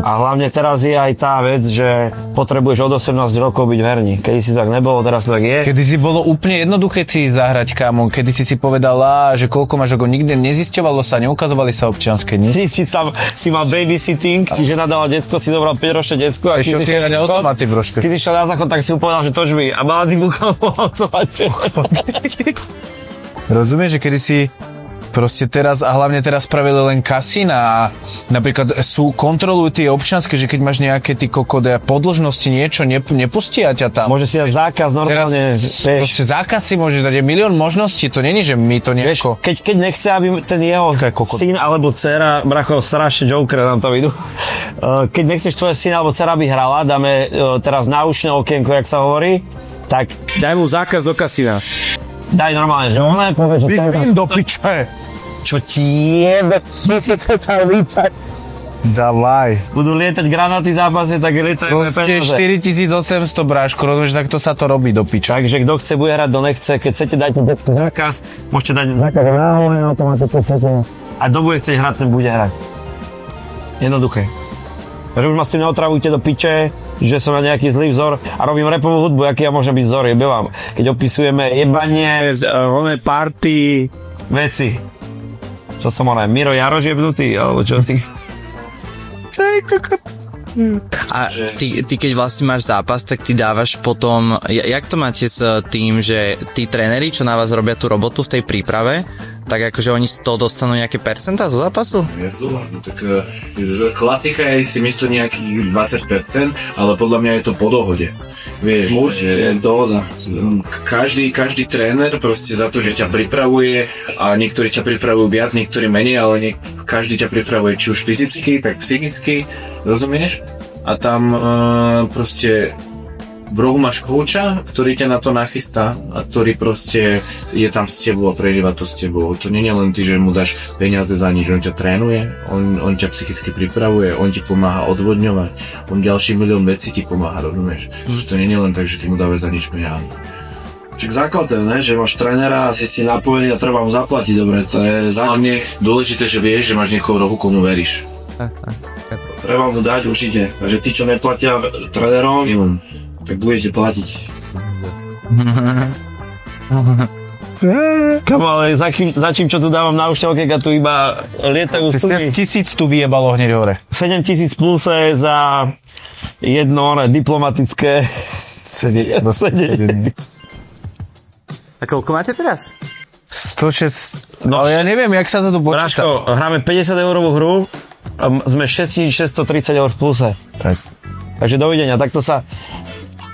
A hlavne teraz je aj tá vec, že potrebuješ od 18 rokov byť v herni. Kedy si tak nebolo, teraz to tak je. Kedy si bolo úplne jednoduché si zahrať, kámo. Kedy si povedala, že koľko máš, ako nikde nezisťovalo sa, neukazovali sa občianske, nie? Ty si mal babysitting, žena dala decko, si zobral 5-ročné decko a keď si šiel na záchod, tak si mu povedal, že toč mi. A mala ty bukal po automate. Rozumieš, že kedy si proste teraz, a hlavne teraz spravili len kasína a napríklad kontrolujú tie občianske, že keď máš nejaké ty kokode podĺžnosti niečo, nepustia ťa tam. Môže si dať zákaz normálne. Proste zákaz si môže dať, je milión možností, to není, že my to nejako... Keď nechce, aby ten jeho syn alebo dcera, bracho, strašne joker nám to vidú. Keď nechceš tvoje syn alebo dcera by hrala, dáme teraz náušné okienko, jak sa hovorí, tak daj mu zákaz do kasína. Daj normálne, že ona je povie, že... Vypín do piče! Čo ti jebe, čo si to tam vypať? Davaj. Budú lietať granáty v zápase, tak lietajú peniaze. 4800 bráško, rozumieš, tak to sa to robí do piča. Takže kto chce, bude hrať, kto nechce. Keď chcete dať detský zákaz, môžete dať zákaz náhodne automaticky chcete. A kto bude chcieť hrať, ten bude hrať. Jednoduché. Takže už ma s tým neotravujte do piče, že som na nejaký zlý vzor a robím rapovú hudbu, aký ja môžem byť vzor, jebe vám. Keď opisujeme jebanie, party, veci. Čo som Miro Jaroš jebnutý, alebo čo ty? A ty keď vlastne máš zápas, tak ty dávaš potom, jak to máte s tým, že tí tréneri, čo na vás robia tú robotu v tej príprave, tak akože oni z toho dostanú nejaké percentá zo zápasu? Tak klasika je si myslím nejakých 20%, ale podľa mňa je to po dohode. Vieš, že dohoda. Každý tréner proste za to, že ťa pripravuje a niektorí ťa pripravujú viac, niektorí menej, ale každý ťa pripravuje či už fyzicky, tak psychicky, rozumieš? A tam proste v rohu máš kouča, ktorý ťa na to nachystá a ktorý proste je tam s tebou a prežíva to s tebou. To nie je len ty, že mu dáš peniaze za nič, on ťa trénuje, on ťa psychicky pripravuje, on ti pomáha odvodňovať, on ďalší milión vecí ti pomáha, rozumieš? To nie je len tak, že ty mu dávaš za nič peniaze. Však základ je, ne? Že máš trénera a si napojený a treba mu zaplatiť, dobre, to je základ. Hlavne dôležité, že vieš, že máš niekoho v rohu, komu veríš. Treba mu dať určite, takže tí, čo neplatia trénerom, tak budete platiť. Kamo, ale za čím, čo tu dávam na ušťavke, a tu iba lietajú sumy. 1000 tu vyjebalo hneď hore. 7000 pluse za jedno diplomatické sedenie. A koľko máte teraz? 106. No, ale ja neviem, jak sa to tu počíta. Bráško, hráme 50 eurovú hru a sme 6630 eur v pluse. Tak. Takže dovidenia, takto sa...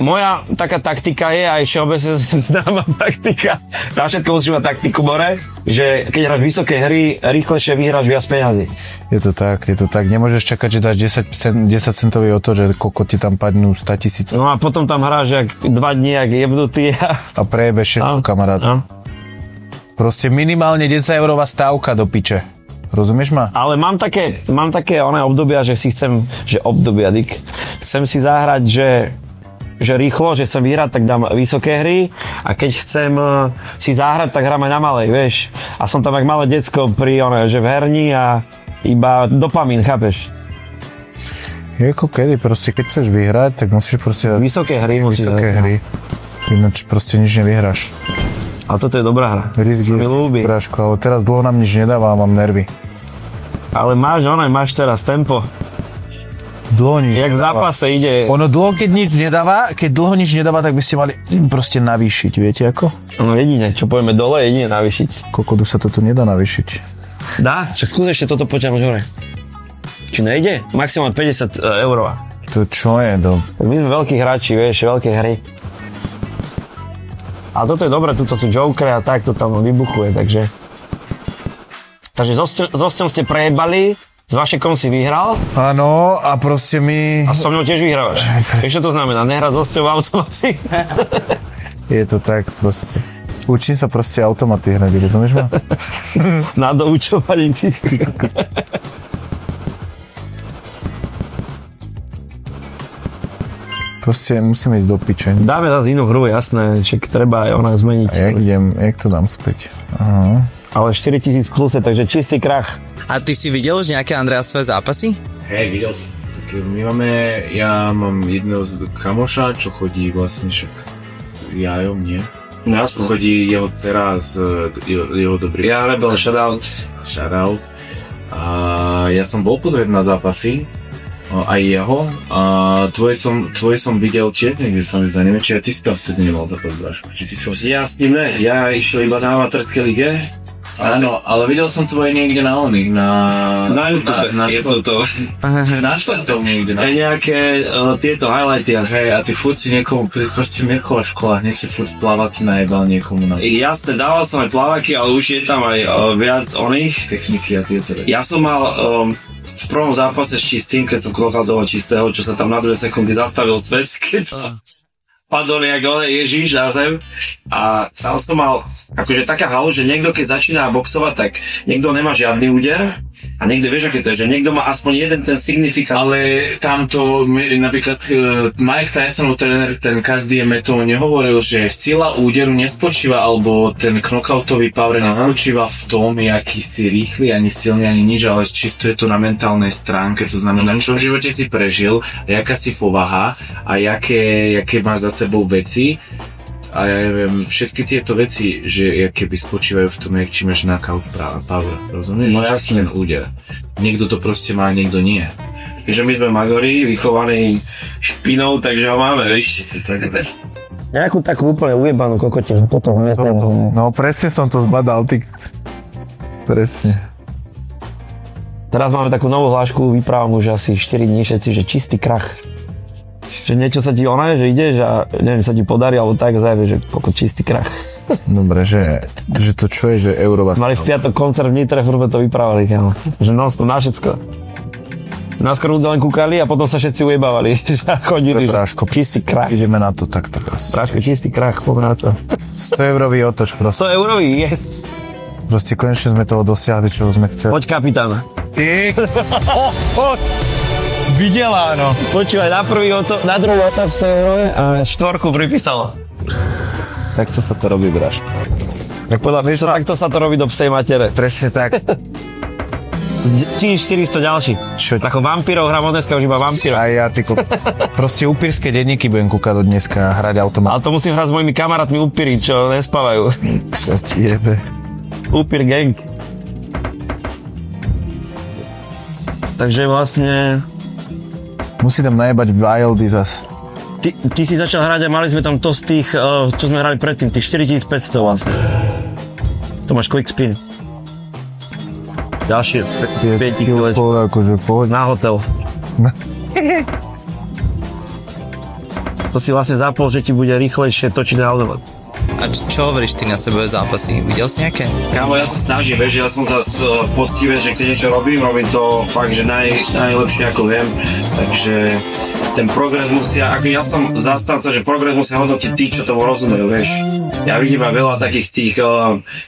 Moja taká taktika je, aj všeobecne známa taktika, na všetko musíš mať taktiku, more, že keď hráš vysoké hry, rýchlejšie vyhráš viac peňazí. Je to tak. Nemôžeš čakať, že dáš 10 centový o to, že koľko ti tam padnú 100 000. No a potom tam hráš jak 2 dní, jak jebnutý. A prejebeš všetko, kamarát. Proste minimálne 10 eurová stávka do piče. Rozumieš ma? Ale mám také oné obdobia, že si chcem, chcem si zahrať, že rýchlo, že chcem vyhrať, tak dám vysoké hry a keď chcem si zahrať, tak hráme na malej, vieš. A som tam jak malé decko že v herni a iba dopamín, chápeš? Je ako kedy, proste keď chceš vyhrať, tak musíš proste... Vysoké hry musíš dať. Hry. Ináč proste nič nevyhráš. A toto je dobrá hra. Risk je zbráško, ale teraz dlho nám nič nedáva a mám nervy. Ale máš teraz tempo. Dlho nič jak v zápase ide. Ono dlho, keď dlho nič nedáva, tak by ste mali proste navýšiť, viete ako? No jedine, čo povieme dole, jedine navýšiť. Koľko sa toto nedá navýšiť? Dá, však skús ešte toto poťahnuť hore. Či nejde? Maximálne 50 €. To čo je to? Tak my sme veľkí hráči, vieš, veľké hry. A toto je dobré, tuto sú jokery a tak to tam vybuchuje, takže... Takže so Osťom ste prejebali, s Vašekom si vyhral. Áno, a proste my... A so mnou tiež vyhrávaš. Vieš, čo to znamená? Nehrať s Osťom v automaty? Je to tak proste. Učím sa proste automaty hrať, rozumieš ma? Na doučovaní ty. Proste musíme ísť do piče. Dáme zase inú hru, jasné, však treba aj ona zmeniť. A jak to dám späť? Aha. Ale 4000 pluse, takže čistý krach. A ty si videl už nejaké Andreasové zápasy? Hej, videl som. Ja mám jedného kamoša, čo chodí vlastne však s Jajom, nie? No jasne. Chodí jeho dcera s jeho dobrý... Ja Rebel, shoutout. A ja som bol pozrieť na zápasy, aj jeho, a tvoje som videl tiež niekde sa mi zdá, neviem, či aj ty si tam vtedy nemal zápas, Braško. Ja s ním ne, ja išiel iba na amatérskej lige. Áno, ale videl som tvoje niekde na oných, na YouTube, na štvrtom niekde. Nejaké tieto highlighty asi. Hej, a ty furt si niekomu, proste Mirková škola, hneď si furt plaváky najebal niekomu na... Jasne, dával som aj plaváky, ale už je tam aj viac oných. Techniky a tieto. Ja som mal v prvom zápase s Čistým, keď som klokal toho Čistého, čo sa tam na 2 sekundy zastavil svet, keď padol jak Ježíš na zem. A tam som mal akože taká halu, že niekto keď začína boxovať, tak niekto nemá žiadny úder a niekto vieš, aké to je, že niekto má aspoň jeden ten signifikant. Ale tamto, napríklad Mike Tysonov tréner, ten Kazdi Meto nehovoril, že sila úderu nespočíva, alebo ten knockoutový power nespočíva v tom, aký si rýchly, ani silný, ani nič, ale čisto je to na mentálnej stránke, to znamená, čo v živote si prežil, jaká si povaha a jaké máš za sebou veci. A ja neviem, všetky tieto veci, že keby spočívajú v tom, či máš knockout power, rozumieš? No jasne. Úder. Niekto to proste má, niekto nie. Že my sme magori, vychovaní špinou, takže ho máme, vieš. Nejakú takú úplne ujebanú kokotinu, potom No presne som to zbadal, ty. Presne. Teraz máme takú novú hlášku, vyprávam už asi 4 dní všetci, že čistý krach. Že niečo sa ti že ideš a neviem, sa ti podarí, alebo tak zajebe, že čistý krach. Dobre, že to čo je, že eurová... Mali v piatok koncert v Nitre, furt to vyprávali, kámo. Že non-stop na všetko. Náskôr ľudia len kúkali a potom sa všetci ujebávali. Chodili, Práško, čistý krach. Ideme na to takto. Práško, čistý krach, poďme na to. 100 eurový otoč, proste. 100 eurový, yes. Proste konečne sme toho dosiahli, čo sme chceli. Poď kapitán. Videla, no. Počúvaj, na druhý otok 100 eurové a 4 pripísalo. Takto sa to robí, Braško. Tak podľa mňa, takto sa to robí do psej matere. Presne tak. Čiže 400 ďalší. Čo? Ako vampírov hrám od dneska už iba vampírov. A ja, proste upírske denníky budem kúkať od dneska, hrať automat. Ale to musím hrať s mojimi kamarátmi upíri, čo nespávajú. Čo ti jebe? Upír gang. Takže vlastne... Musí tam najebať Wildy zas. Ty si začal hrať a mali sme tam to z tých, čo sme hrali predtým, tých 4500 vlastne. To máš quick spin. Ďalšie 5 kg Akože poď. na hotel. To si vlastne zapol, že ti bude rýchlejšie točiť na automat. A čo hovoríš ty na sebové zápasy? Videl si nejaké? Kámo, ja sa snažím, vieš, ja som zase poctivý, že keď niečo robím to fakt, že najlepšie ako viem, takže ten progres musia, ako ja som zastanca, že progres musia hodnotiť tí, čo tomu rozumejú, vieš. Ja vidím aj veľa takých tých,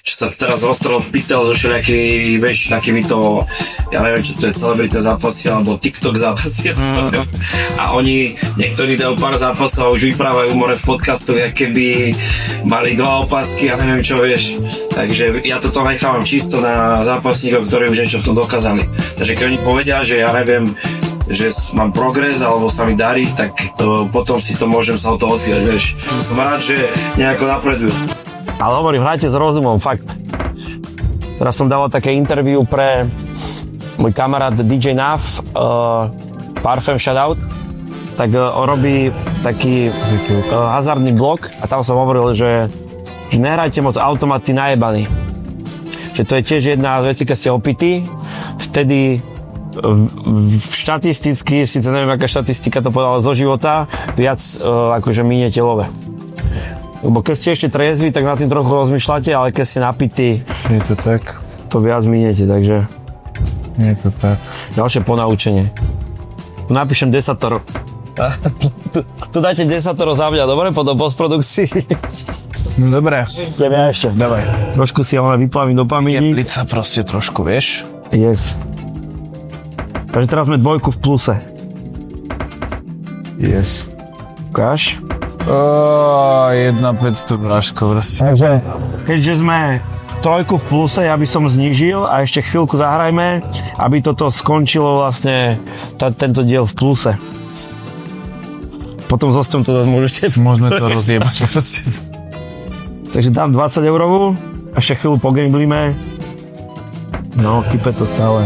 čo sa teraz roztrhol pytel zo všelijakými, vieš, takýmito, ja neviem, čo to je celebritné zápasy, alebo TikTok zápasy. A oni, niektorí dajú pár zápasov a už vyprávajú more v podcastoch, jak keby mali 2 opasky a neviem čo, vieš. Takže ja toto nechávam čisto na zápasníkov, ktorí už niečo v tom dokázali. Takže keď oni povedia, že ja neviem, že mám progres alebo sa mi darí, tak potom si to môžem sa o to odvíjať, vieš. Som rád, že nejako napredujú. Ale hovorím, hrajte s rozumom, fakt. Teraz som dával také interview pre môj kamarát DJ Nav, Parfum shoutout, tak on robí taký hazardný blog a tam som hovoril, že nehrajte moc automaty najebaný. Že to je tiež jedna z vecí, keď ste opití, vtedy štatisticky, síce neviem, aká štatistika to povedala zo života, viac akože miniete love. Lebo keď ste ešte triezvi, tak nad tým trochu rozmýšľate, ale keď ste napití, je to tak. To viac miniete, takže... Je to tak. Ďalšie ponaučenie. Tu napíšem desatoro. Tu dajte desatoro za mňa, dobre? Po postprodukcii. No dobre. Idem ja ešte. Dávaj. Trošku si ale vyplavím do pamäti. Jepliť sa proste trošku, vieš? Yes. Takže teraz sme 2 v pluse. Yes. Ukáž? 1,500 bráško proste. Takže, keďže sme trojku v pluse, ja by som znížil a ešte chvíľku zahrajme, aby toto skončilo vlastne tento diel v pluse. Potom s hostom to môžete... Môžeme to rozjebať. Takže dám 20 eurovú, ešte chvíľu pogamblíme. No, chype to stále.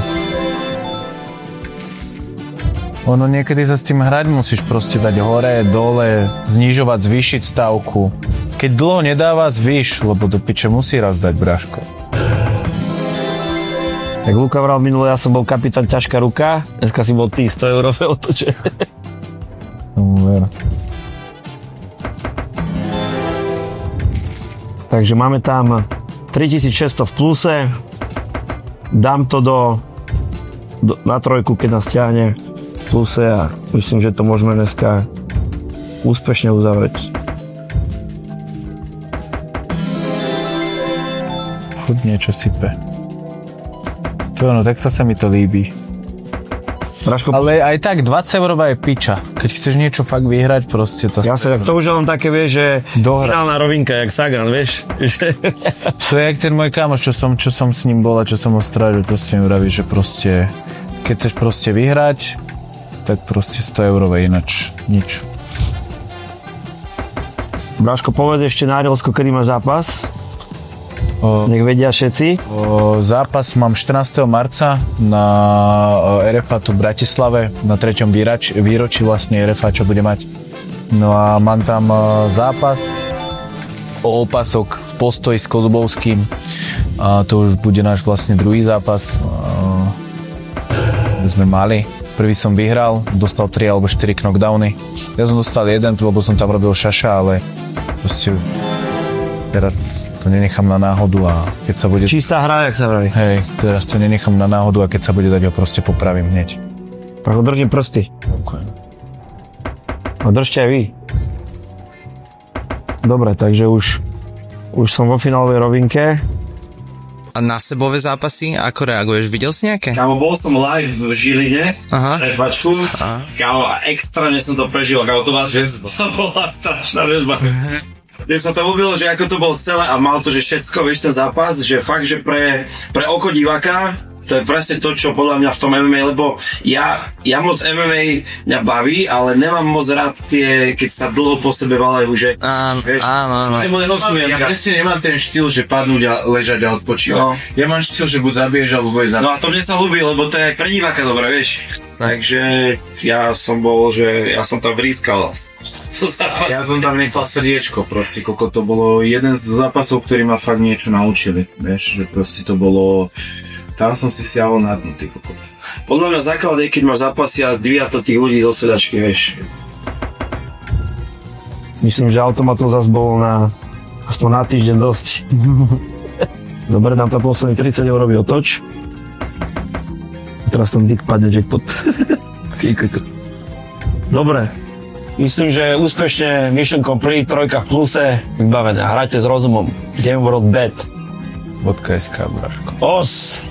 Ono niekedy sa s tým hrať musíš proste dať hore, dole, znižovať, zvýšiť stavku. Keď dlho nedáva, zvýš, lebo do piče musí raz dať, bráško. Tak Luka vral minule, ja som bol kapitán ťažká ruka, dneska si bol ty 100 eurové otoče. Takže máme tam 3600 v pluse, dám to na trojku, keď nás ťahne v pluse a myslím, že to môžeme dneska úspešne uzavrieť. Chud niečo sype. To takto sa mi to líbi. Braško, ale aj tak 20 eurová je piča. Keď chceš niečo fakt vyhrať, proste to... Ja sa to už len také, vieš, že finálna rovinka, jak Sagan, vieš. To je jak ten môj kámoš, čo som s ním bol a čo som ho strážil, proste mi vraví, že proste keď chceš proste vyhrať, tak proste 100 eurové, ináč nič. Braško, povedz ešte na Arielsko, kedy máš zápas? Nech vedia všetci. Zápas mám 14. marca na RFA tu v Bratislave, na 3. výročí vlastne RFA, čo bude mať. No a mám tam zápas o opasok v postoji s Kozubovským. A to už bude náš vlastne druhý zápas, kde sme mali. Prvý som vyhral, dostal 3 alebo 4 knockdowny. Ja som dostal 1, lebo som tam robil šaša, ale proste teraz to nenechám na náhodu a keď sa bude... Čistá hra, jak sa vraví. Hej, teraz to nenechám na náhodu a keď sa bude dať, ho proste popravím hneď. Pracho, držím prsty. Ďakujem. A držte aj vy. Dobre, takže už som vo finálovej rovinke. A na sebové zápasy, ako reaguješ? Videl si nejaké? Kámo, bol som live v Žiline, refačku. Kámo, extrémne som to prežil, kámo, to bola strašná väzba. Mne sa to ľúbilo, že ako to bolo celé a mal to, že všetko, vieš, ten zápas, že fakt, že pre oko diváka, to je presne to, čo podľa mňa v tom MMA, lebo ja moc MMA mňa baví, ale nemám moc rád tie, keď sa dlho po sebe valajú, že... Áno. Ja presne nemám ten štýl, že padnúť a ležať a odpočívať. No. Ja mám štýl, že buď zabiješ, alebo bude zabiješ. No a to mne sa ľúbi, lebo to je pre diváka dobré, vieš. Takže ja som tam vrískal. Ja som tam nechal srdiečko, proste, koľko to bolo jeden z zápasov, ktorý ma fakt niečo naučili, vieš, že proste to bolo... Tam som si siahol na dnu, ty kokot. Podľa mňa základ je, keď máš zápasy a dvíja to tých ľudí zo sedačky, vieš. Myslím, že automatov zase bolo aspoň na týždeň dosť. Dobre, dám tam posledný 30 eurový otoč. Teraz tam dick padne jackpot. Dobre. Myslím, že úspešne mission complete, trojka v pluse, vybavené. Hrajte s rozumom. Game World Bet. .sk, braško. Os!